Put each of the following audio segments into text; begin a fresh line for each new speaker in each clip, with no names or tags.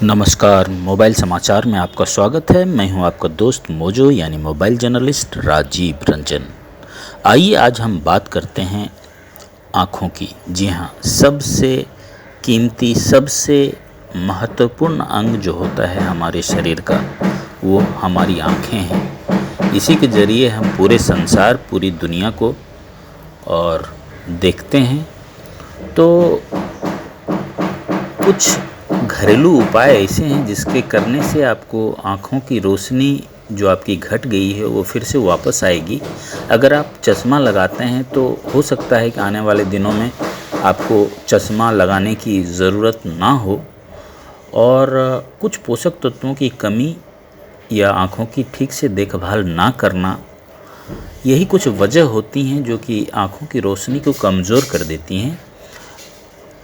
नमस्कार, मोबाइल समाचार में आपका स्वागत है। मैं हूं आपका दोस्त मोजो यानी मोबाइल जर्नलिस्ट राजीव रंजन। आइए आज हम बात करते हैं आँखों की। जी हाँ, सबसे कीमती, सबसे महत्वपूर्ण अंग जो होता है हमारे शरीर का, वो हमारी आँखें हैं। इसी के ज़रिए हम पूरे संसार, पूरी दुनिया को और देखते हैं। तो कुछ घरेलू उपाय ऐसे हैं जिसके करने से आपको आँखों की रोशनी जो आपकी घट गई है वो फिर से वापस आएगी। अगर आप चश्मा लगाते हैं तो हो सकता है कि आने वाले दिनों में आपको चश्मा लगाने की ज़रूरत ना हो। और कुछ पोषक तत्वों की कमी या आँखों की ठीक से देखभाल ना करना, यही कुछ वजह होती हैं जो कि आँखों की रोशनी को कमज़ोर कर देती हैं।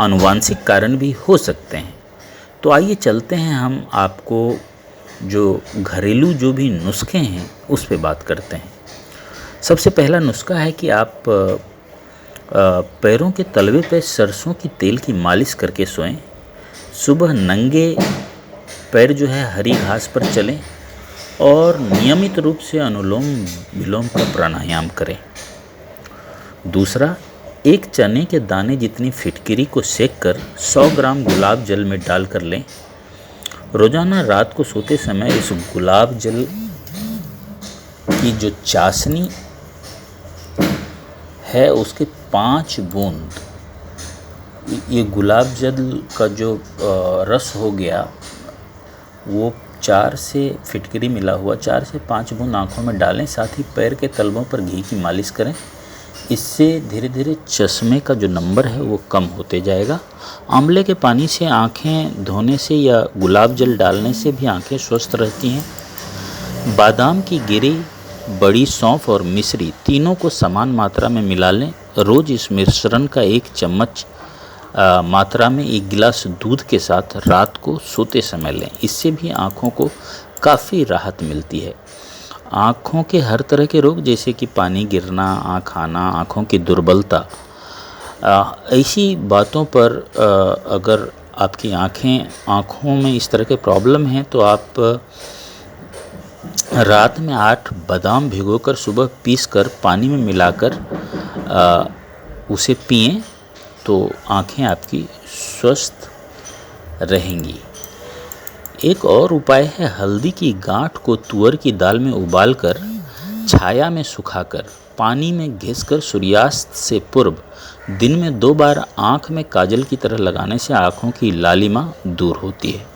आनुवांशिक कारण भी हो सकते हैं। तो आइए चलते हैं, हम आपको जो घरेलू जो भी नुस्खे हैं उस पे बात करते हैं। सबसे पहला नुस्खा है कि आप पैरों के तलवे पे सरसों की तेल की मालिश करके सोएं। सुबह नंगे पैर जो है हरी घास पर चलें और नियमित रूप से अनुलोम विलोम का प्राणायाम करें। दूसरा, एक चने के दाने जितनी फिटकिरी को सेक कर 100 ग्राम गुलाब जल में डाल कर लें। रोजाना रात को सोते समय इस गुलाब जल की जो चाशनी है उसके 5 बूंद, ये गुलाब जल का जो रस हो गया वो 4 से फिटकिरी मिला हुआ 4 से 5 बूंद आँखों में डालें। साथ ही पैर के तलवों पर घी की मालिश करें। इससे धीरे धीरे चश्मे का जो नंबर है वो कम होते जाएगा। आंवले के पानी से आंखें धोने से या गुलाब जल डालने से भी आंखें स्वस्थ रहती हैं। बादाम की गिरी, बड़ी सौंफ और मिश्री तीनों को समान मात्रा में मिला लें। रोज़ इस मिश्रण का 1 चम्मच मात्रा में 1 गिलास दूध के साथ रात को सोते समय लें। इससे भी आँखों को काफ़ी राहत मिलती है। आँखों के हर तरह के रोग जैसे कि पानी गिरना, आँख आना, आँखों की दुर्बलता, ऐसी बातों पर अगर आपकी आँखों में इस तरह के प्रॉब्लम हैं तो आप रात में 8 बादाम भिगोकर सुबह पीसकर पानी में मिलाकर उसे पिएं तो आँखें आपकी स्वस्थ रहेंगी। एक और उपाय है, हल्दी की गांठ को तुअर की दाल में उबालकर छाया में सुखाकर पानी में घिसकर सूर्यास्त से पूर्व दिन में 2 बार आँख में काजल की तरह लगाने से आँखों की लालिमा दूर होती है।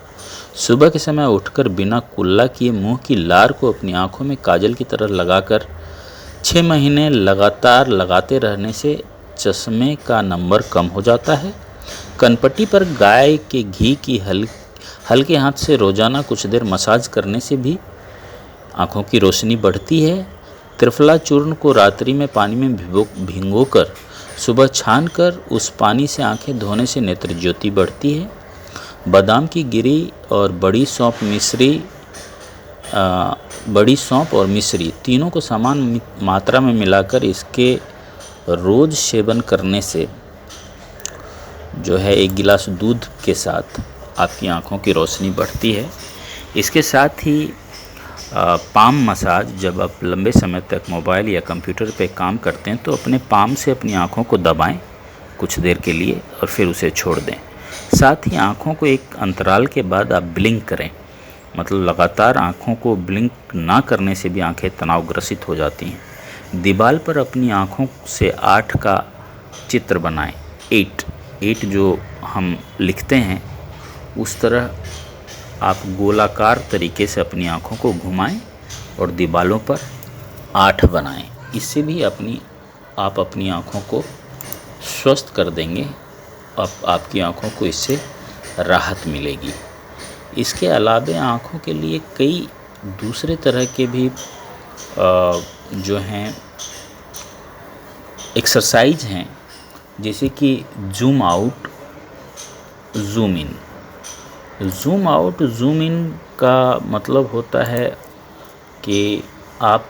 सुबह के समय उठकर बिना कुल्ला किए मुंह की लार को अपनी आँखों में काजल की तरह लगाकर 6 महीने लगातार लगाते रहने से चश्मे का नंबर कम हो जाता है। कनपट्टी पर गाय के घी की हल्के हाथ से रोजाना कुछ देर मसाज करने से भी आँखों की रोशनी बढ़ती है। त्रिफला चूर्ण को रात्रि में पानी में भिगोकर सुबह छानकर उस पानी से आँखें धोने से नेत्र ज्योति बढ़ती है। बादाम की गिरी और बड़ी सौंफ और मिश्री तीनों को समान मात्रा में मिलाकर इसके रोज़ सेवन करने से जो है 1 गिलास दूध के साथ आपकी आँखों की रोशनी बढ़ती है। इसके साथ ही पाम मसाज, जब आप लंबे समय तक मोबाइल या कंप्यूटर पे काम करते हैं तो अपने पाम से अपनी आँखों को दबाएं कुछ देर के लिए और फिर उसे छोड़ दें। साथ ही आँखों को एक अंतराल के बाद आप ब्लिंक करें, मतलब लगातार आँखों को ब्लिंक ना करने से भी आँखें तनावग्रसित हो जाती हैं। दीवार पर अपनी आँखों से 8 का चित्र बनाएं। 8 जो हम लिखते हैं उस तरह आप गोलाकार तरीके से अपनी आँखों को घुमाएं और दीवारों पर 8 बनाएं। इससे भी आप अपनी आँखों को स्वस्थ कर देंगे। आपकी आँखों को इससे राहत मिलेगी। इसके अलावा आँखों के लिए कई दूसरे तरह के भी जो हैं एक्सरसाइज हैं, जैसे कि zoom out, zoom in. Zoom out, zoom in का मतलब होता है कि आप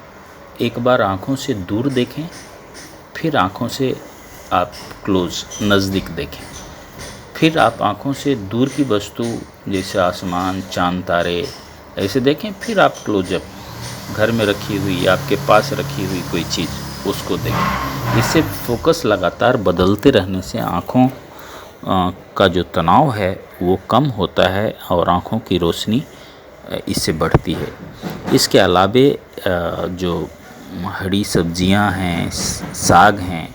एक बार आँखों से दूर देखें, फिर आँखों से आप क्लोज, नज़दीक देखें। फिर आप आँखों से दूर की वस्तु जैसे आसमान, चाँद, तारे ऐसे देखें। फिर आप क्लोजअप घर में रखी हुई, आपके पास रखी हुई कोई चीज़ उसको देखें। इससे फोकस लगातार बदलते रहने से आँखों का जो तनाव है वो कम होता है और आँखों की रोशनी इससे बढ़ती है। इसके अलावे जो हरी सब्जियां हैं, साग हैं,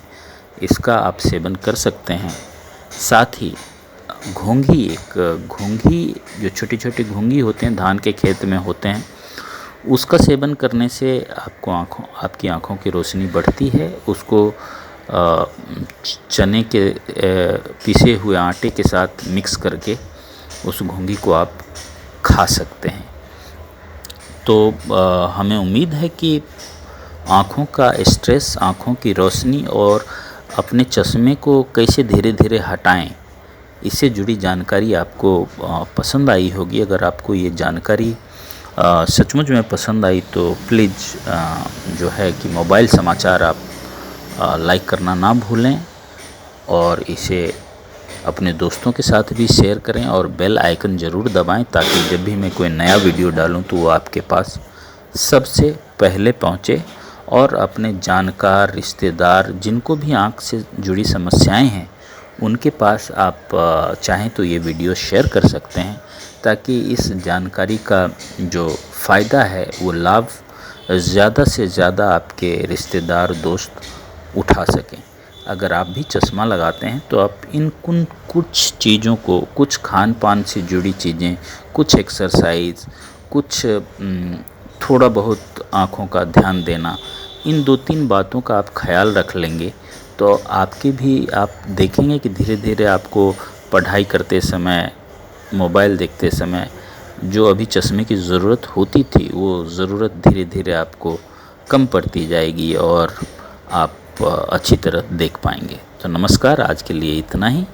इसका आप सेवन कर सकते हैं। साथ ही घोंघी जो छोटी छोटी घोंघी होते हैं, धान के खेत में होते हैं, उसका सेवन करने से आपकी आँखों की रोशनी बढ़ती है। उसको चने के पिसे हुए आटे के साथ मिक्स करके उस घोंघी को आप खा सकते हैं। तो हमें उम्मीद है कि आँखों का स्ट्रेस, आँखों की रोशनी और अपने चश्मे को कैसे धीरे धीरे हटाएं, इससे जुड़ी जानकारी आपको पसंद आई होगी। अगर आपको ये जानकारी सचमुच में पसंद आई तो प्लीज़ जो है कि मोबाइल समाचार आप लाइक करना ना भूलें और इसे अपने दोस्तों के साथ भी शेयर करें और बेल आइकन ज़रूर दबाएं, ताकि जब भी मैं कोई नया वीडियो डालूं तो वो आपके पास सबसे पहले पहुंचे। और अपने जानकार, रिश्तेदार, जिनको भी आँख से जुड़ी समस्याएं हैं, उनके पास आप चाहें तो ये वीडियो शेयर कर सकते हैं, ताकि इस जानकारी का जो फ़ायदा है वो लाभ ज़्यादा से ज़्यादा आपके रिश्तेदार, दोस्त उठा सकें। अगर आप भी चश्मा लगाते हैं तो आप कुछ चीज़ों को, कुछ खान पान से जुड़ी चीज़ें, कुछ एक्सरसाइज, कुछ थोड़ा बहुत आँखों का ध्यान देना, इन 2-3 बातों का आप ख्याल रख लेंगे तो आप देखेंगे कि धीरे धीरे आपको पढ़ाई करते समय, मोबाइल देखते समय जो अभी चश्मे की ज़रूरत होती थी, वो ज़रूरत धीरे धीरे आपको कम पड़ती जाएगी और आप अच्छी तरह देख पाएंगे। तो नमस्कार, आज के लिए इतना ही।